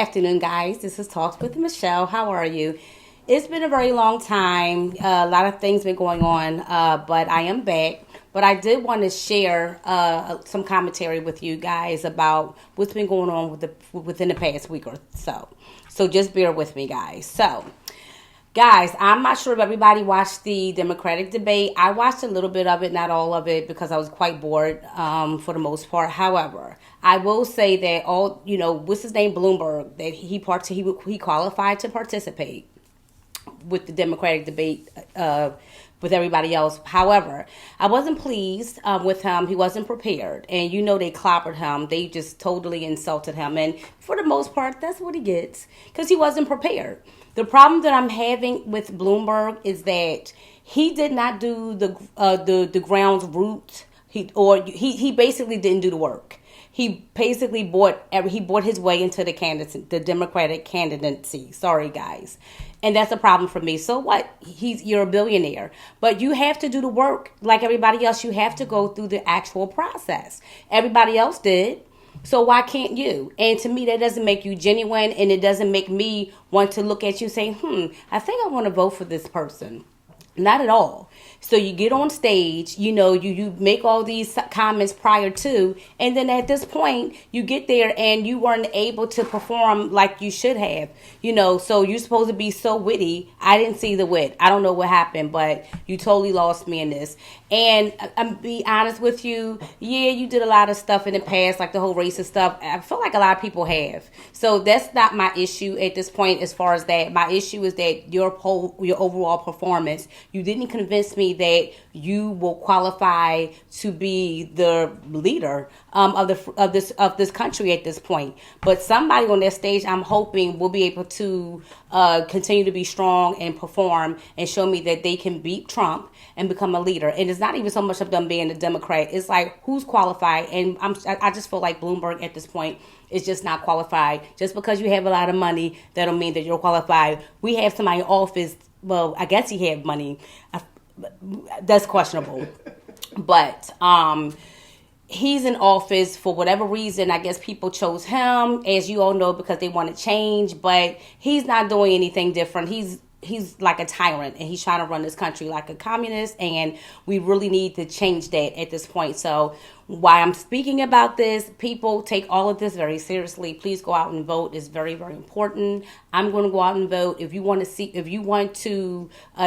Afternoon, guys. This is Talks with Michelle. How are you? It's been a very long time. A lot of things been going on, but I am back. But I did want to share some commentary with you guys about what's been going on within the past week or so. So just bear with me, guys. So, guys, I'm not sure if everybody watched the Democratic debate. I watched a little bit of it, not all of it, because I was quite bored for the most part. However, I will say that what's his name, Bloomberg, that he qualified to participate with the Democratic debate with everybody else. However, I wasn't pleased with him. He wasn't prepared. And they clobbered him. They just totally insulted him. And for the most part, that's what he gets because he wasn't prepared. The problem that I'm having with Bloomberg is that he did not do the ground's root. He basically didn't do the work. He basically bought his way into the Democratic candidacy. Sorry, guys. And that's a problem for me. So what? You're a billionaire. But you have to do the work like everybody else. You have to go through the actual process. Everybody else did. So why can't you? And to me, that doesn't make you genuine, and it doesn't make me want to look at you and say, I think I want to vote for this person. Not at all. So you get on stage, you make all these comments prior to, and then at this point, you get there and you weren't able to perform like you should have, so you're supposed to be so witty. I didn't see the wit. I don't know what happened, but you totally lost me in this. And I'm be honest with you, yeah, you did a lot of stuff in the past, like the whole racist stuff. I feel like a lot of people have. So that's not my issue at this point as far as that. My issue is that your overall performance, you didn't convince me that you will qualify to be the leader of this country at this point. But somebody on that stage, I'm hoping, will be able to continue to be strong and perform and show me that they can beat Trump and become a leader. And it's not even so much of them being a Democrat. It's like, who's qualified? And I just feel like Bloomberg at this point is just not qualified. Just because you have a lot of money, that don't mean that you're qualified. We have somebody in office. Well, I guess he had money. That's questionable. But he's in office for whatever reason. I guess people chose him, as you all know, because they want to change. But he's not doing anything different. He's like a tyrant, and he's trying to run this country like a communist, and we really need to change that at this point. So why I'm speaking about this, people take all of this very seriously. Please go out and vote. It's very, very important. I'm going to go out and vote. If you want to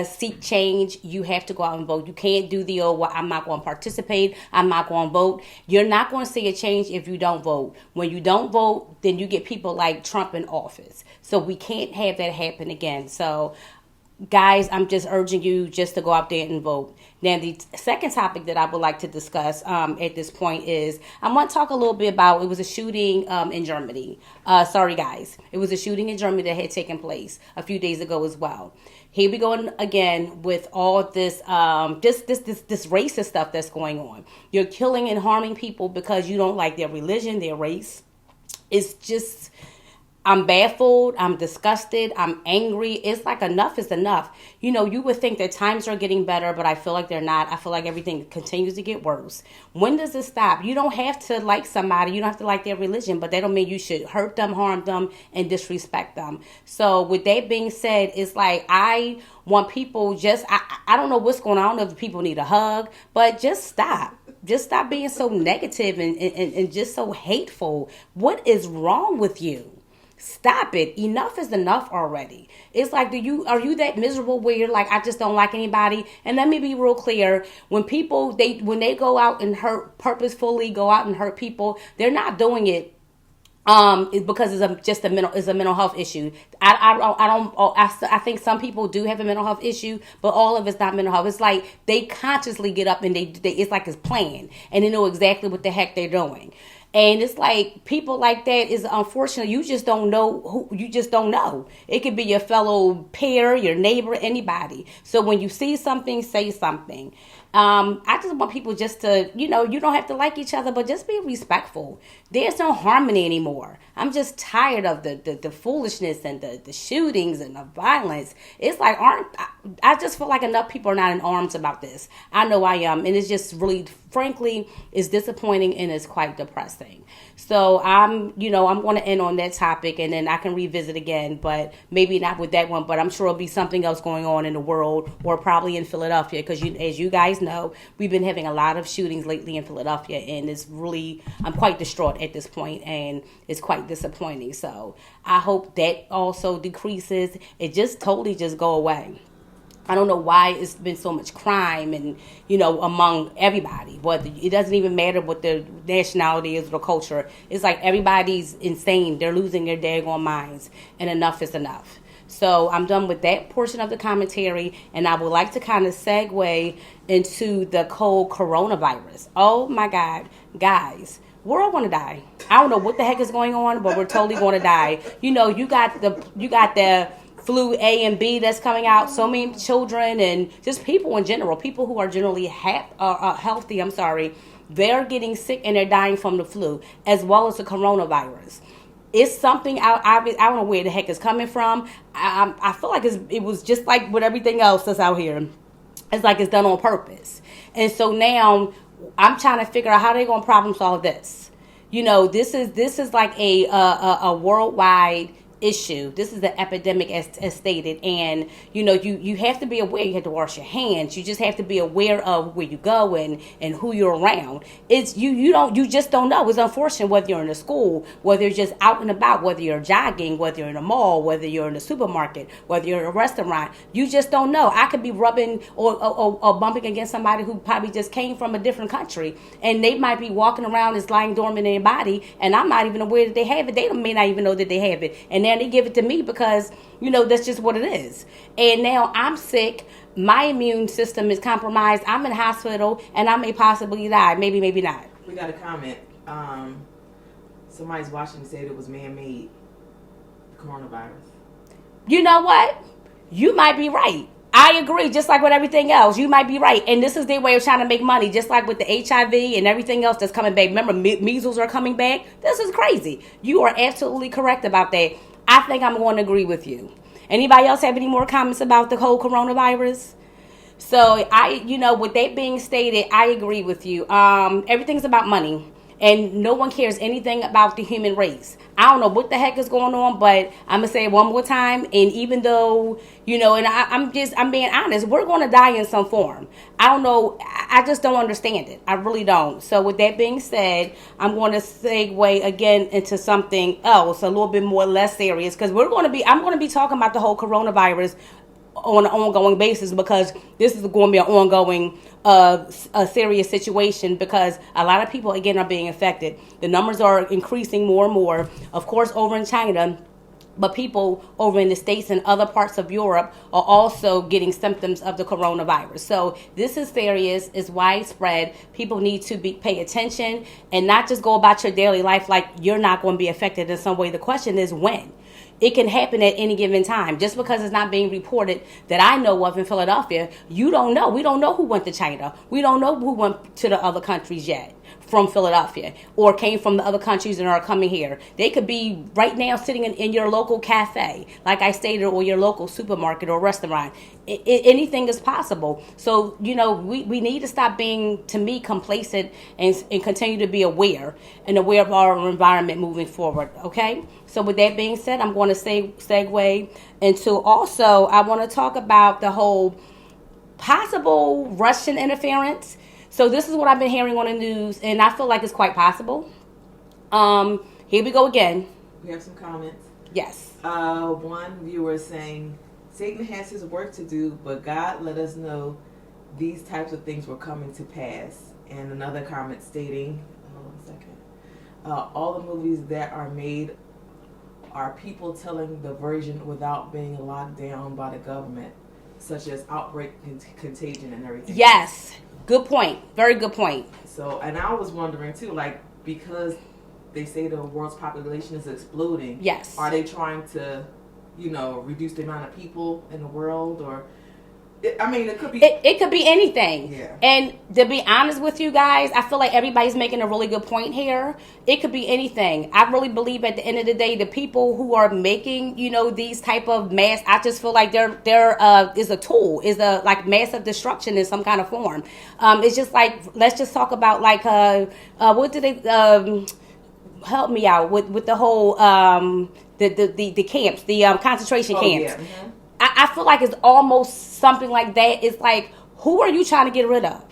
seek change, you have to go out and vote. You can't do I'm not going to participate. I'm not going to vote. You're not going to see a change if you don't vote. When you don't vote, then you get people like Trump in office. So we can't have that happen again. So guys, I'm just urging you just to go out there and vote. Now, the second topic that I would like to discuss at this point is I want to talk a little bit about, it was a shooting in Germany. Sorry, guys. It was a shooting in Germany that had taken place a few days ago as well. Here we go again with all this this racist stuff that's going on. You're killing and harming people because you don't like their religion, their race. It's just, I'm baffled, I'm disgusted, I'm angry. It's like enough is enough. You would think that times are getting better, but I feel like they're not. I feel like everything continues to get worse. When does it stop? You don't have to like somebody. You don't have to like their religion, but that don't mean you should hurt them, harm them, and disrespect them. So with that being said, it's like I want people I don't know what's going on. I don't know if people need a hug, but just stop. Just stop being so negative and just so hateful. What is wrong with you? Stop it. Enough is enough already. It's like, are you that miserable where you're like, I just don't like anybody? And let me be real clear. When people, when they go out and purposefully go out and hurt people, they're not doing it it's because it's a mental health issue. I think some people do have a mental health issue, but all of it's not mental health. It's like they consciously get up and it's like it's planned, and they know exactly what the heck they're doing. And it's like people like that is unfortunate. You just don't know you just don't know. It could be your fellow peer, your neighbor, anybody. So when you see something, say something. I just want people just to, you don't have to like each other, but just be respectful. There's no harmony anymore. I'm just tired of the foolishness and the shootings and the violence. It's like, I just feel like enough people are not in arms about this. I know I am. And it's just really, frankly, it's disappointing and it's quite depressing. So I'm going to end on that topic, and then I can revisit again, but maybe not with that one, but I'm sure it'll be something else going on in the world, or probably in Philadelphia, because as you guys know, we've been having a lot of shootings lately in Philadelphia, and I'm quite distraught at this point, and it's quite disappointing. So I hope that also decreases. It just totally just go away. I don't know why it's been so much crime and, among everybody. But it doesn't even matter what their nationality is or the culture. It's like everybody's insane. They're losing their daggone minds. And enough is enough. So I'm done with that portion of the commentary. And I would like to kind of segue into the whole coronavirus. Oh, my God. Guys, we're all going to die. I don't know what the heck is going on, but we're totally going to die. You got the flu A and B that's coming out. So many children and just people in general, people who are generally healthy, they're getting sick and they're dying from the flu as well as the coronavirus. It's something I don't know where the heck it's coming from. I feel like it was just like with everything else that's out here. It's like it's done on purpose. And so now I'm trying to figure out how they're going to problem solve this. This is like a worldwide issue. This is the epidemic as stated, and you have to be aware. You have to wash your hands. You just have to be aware of where you go and who you're around. It's you just don't know. It's unfortunate whether you're in a school, whether you're just out and about, whether you're jogging, whether you're in a mall, whether you're in a supermarket, whether you're in a restaurant. You just don't know. I could be rubbing or bumping against somebody who probably just came from a different country, and they might be walking around as lying dormant in their body, and I'm not even aware that they have it. They may not even know that they have it, and then they give it to me because that's just what it is. And now I'm sick, my immune system is compromised, I'm in hospital, and I may possibly die. Maybe not. We got a comment. Somebody's watching said it was man-made, coronavirus. You know what? You might be right. I agree, just like with everything else. You might be right. And this is their way of trying to make money, just like with the HIV and everything else that's coming back. Remember, measles are coming back? This is crazy. You are absolutely correct about that. I think I'm going to agree with you. Anybody else have any more comments about the whole coronavirus? So with that being stated, I agree with you. Everything's about money, and no one cares anything about the human race. I don't know what the heck is going on, but I'm gonna say it one more time. And even though and I'm being honest, we're going to die in some form. I don't know. I just don't understand it. I really don't. So with that being said, I'm going to segue again into something else, a little bit more less serious, because I'm going to be talking about the whole coronavirus on an ongoing basis, because this is going to be an ongoing a serious situation, because a lot of people again are being affected. The numbers are increasing more and more, of course, over in China, but people over in the States and other parts of Europe are also getting symptoms of the coronavirus. So this is serious, it's widespread. People need to pay attention and not just go about your daily life like you're not going to be affected in some way. The question is when. It can happen at any given time. Just because it's not being reported that I know of in Philadelphia, you don't know. We don't know who went to China. We don't know who went to the other countries yet from Philadelphia or came from the other countries and are coming here. They could be right now sitting in your local cafe, like I stated, or your local supermarket or restaurant. Anything is possible. So, we need to stop being, to me, complacent and continue to be aware of our environment moving forward, okay? So with that being said, I'm going to segue into also, I want to talk about the whole possible Russian interference. So this is what I've been hearing on the news, and I feel like it's quite possible. Here we go again. We have some comments. Yes. One viewer is saying, Satan has his work to do, but God let us know these types of things were coming to pass. And another comment stating, hold on a second, all the movies that are made are people telling the version without being locked down by the government, such as outbreak, contagion, and everything. Yes. Good point. Very good point. So, and I was wondering too, like, because they say the world's population is exploding. Yes. Are they trying to, reduce the amount of people in the world, or It could be. It could be anything. Yeah. And to be honest with you guys, I feel like everybody's making a really good point here. It could be anything. I really believe at the end of the day, the people who are making, these type of masks, I just feel like they're is a tool, is a like massive destruction in some kind of form. It's just like, let's just talk about like what did they help me out with the whole the camps, the concentration camps. Yeah. Mm-hmm. I feel like it's almost something like that. It's like, who are you trying to get rid of?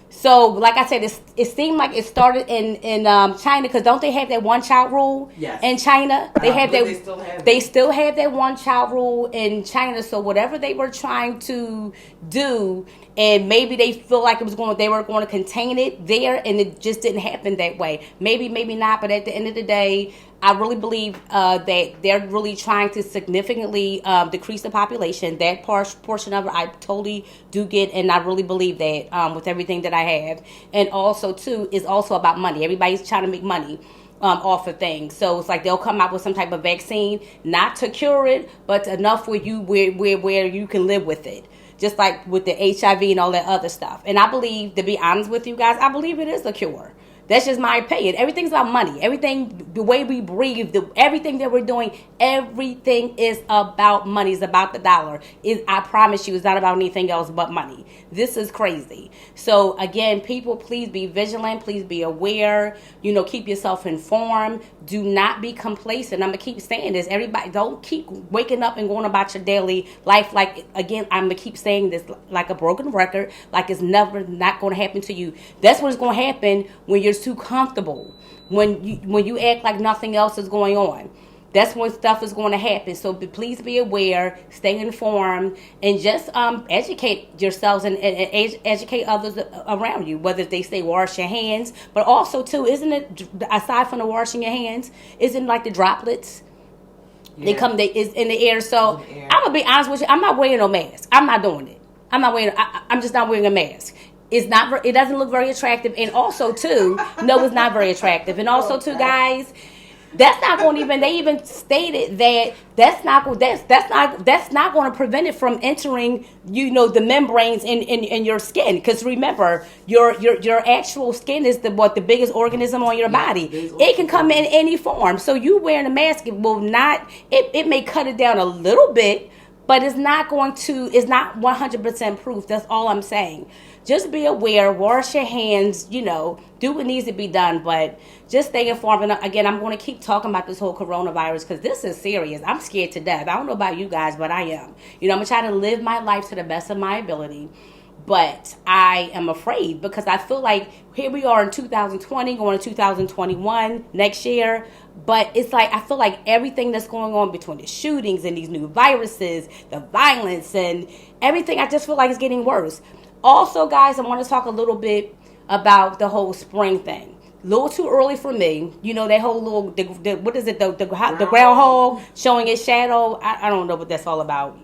So, like I said, it seemed like it started in China, because don't they have that one child rule? Yes. In China, they have that. They still have that one child rule in China. So whatever they were trying to do, and maybe they feel like they were going to contain it there, and it just didn't happen that way. Maybe not. But at the end of the day, I really believe that they're really trying to significantly decrease the population. That portion of it, I totally do get, and I really believe that with everything that I have. And also, too, is also about money. Everybody's trying to make money off of things. So it's like they'll come out with some type of vaccine, not to cure it, but enough where you can live with it. Just like with the HIV and all that other stuff. And I believe, to be honest with you guys, I believe it is a cure. That's just my opinion. Everything's about money. Everything, the way we breathe, everything that we're doing, everything is about money. It's about the dollar. I promise you, it's not about anything else but money. This is crazy. So again, people, please be vigilant. Please be aware. Keep yourself informed. Do not be complacent. I'm going to keep saying this. Everybody, don't keep waking up and going about your daily life. Like, again, I'm going to keep saying this like a broken record, like it's never not going to happen to you. That's what's going to happen when you're too comfortable, when you act like nothing else is going on. That's when stuff is going to happen. So please be aware, stay informed, and just educate yourselves and educate others around you. Whether they say wash your hands, but also too, isn't it, aside from the washing your hands, isn't like the droplets? Yeah. They is in the air. So I'm gonna be honest with you, I'm not wearing no mask. I'm not doing it. I'm just not wearing a mask. It doesn't look very attractive, and also too, no, it's not very attractive, and also too, guys, that's not going to even. They even stated that that's not going to prevent it from entering, the membranes in your skin. Because remember, your actual skin is the biggest organism on your body. It can come in any form. So you wearing a mask, it will not. It may cut it down a little bit, but it's not 100% proof. That's all I'm saying. Just be aware, wash your hands, do what needs to be done, but just stay informed. And again, I'm going to keep talking about this whole coronavirus because this is serious. I'm scared to death. I don't know about you guys, but I am. I'm going to try to live my life to the best of my ability. But I am afraid because I feel like here we are in 2020, going to 2021 next year. But it's like, I feel like everything that's going on between the shootings and these new viruses, the violence and everything, I just feel like it's getting worse. Also, guys, I want to talk a little bit about the whole spring thing. A little too early for me. That whole little, what is it, the groundhog showing its shadow. I don't know what that's all about.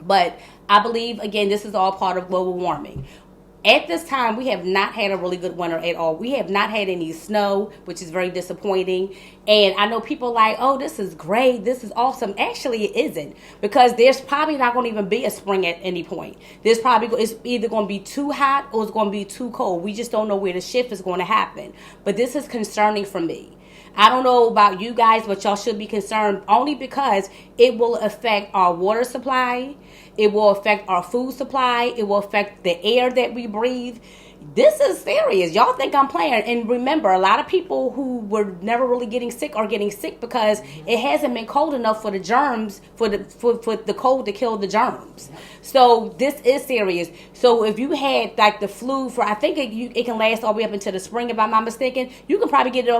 But I believe, again, this is all part of global warming. At this time, we have not had a really good winter at all. We have not had any snow, which is very disappointing. And I know people are like, oh, this is great. This is awesome. Actually, it isn't. Because there's probably not going to even be a spring at any point. It's either going to be too hot or it's going to be too cold. We just don't know where the shift is going to happen. But this is concerning for me. I don't know about you guys, but y'all should be concerned only because it will affect our water supply. It will affect our food supply. It will affect the air that we breathe. This is serious. Y'all think I'm playing. And remember, a lot of people who were never really getting sick are getting sick because it hasn't been cold enough for the germs, for the cold to kill the germs. So this is serious. So if you had like the flu for, I think it can last all the way up into the spring, if I'm not mistaken. You can probably get it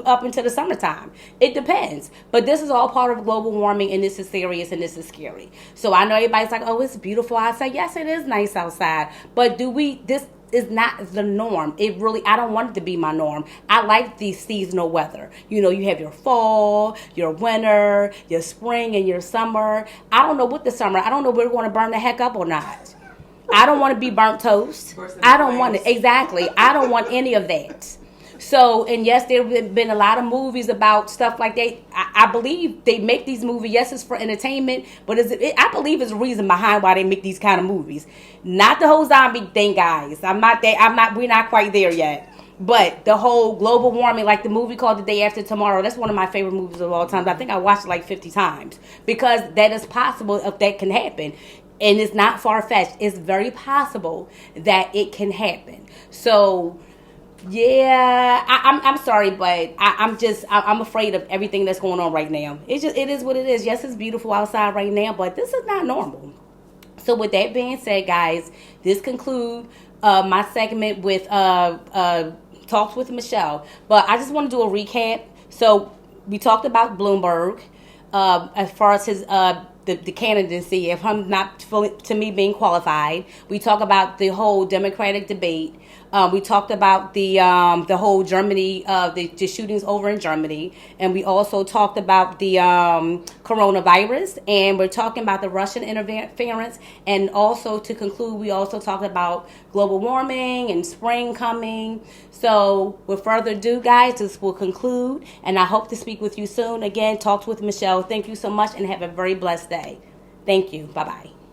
up into the summertime. It depends. But this is all part of global warming, and this is serious and this is scary. So I know everybody's like, oh, it's beautiful. I say, yes, it is nice outside. But this is not the norm. I don't want it to be my norm. I like the seasonal weather. You have your fall, your winter, your spring, and your summer. I don't know what the summer, I don't know if we're going to burn the heck up or not. I don't want to be burnt toast. I don't want it. Exactly. I don't want any of that. So, and yes, there have been a lot of movies about stuff like that. I believe they make these movies. Yes, it's for entertainment, but I believe it's a reason behind why they make these kind of movies. Not the whole zombie thing, guys. I'm not there. I'm not. We're not quite there yet. But the whole global warming, like the movie called The Day After Tomorrow, that's one of my favorite movies of all time. I think I watched it like 50 times because that is possible if that can happen. And it's not far-fetched. It's very possible that it can happen. So, yeah, I'm sorry, but I'm afraid of everything that's going on right now. It is what it is. Yes, it's beautiful outside right now, but this is not normal. So with that being said, guys, this concludes my segment with Talks with Michelle. But I just want to do a recap. So we talked about Bloomberg as far as his the candidacy, if I'm not fully, to me, being qualified. We talk about the whole Democratic debate. We talked about the whole Germany, the shootings over in Germany, and we also talked about the coronavirus, and we're talking about the Russian interference, and also to conclude, we also talked about global warming and spring coming. So, with further ado, guys, this will conclude, and I hope to speak with you soon. Again, Talks with Michelle. Thank you so much, and have a very blessed day. Thank you. Bye-bye.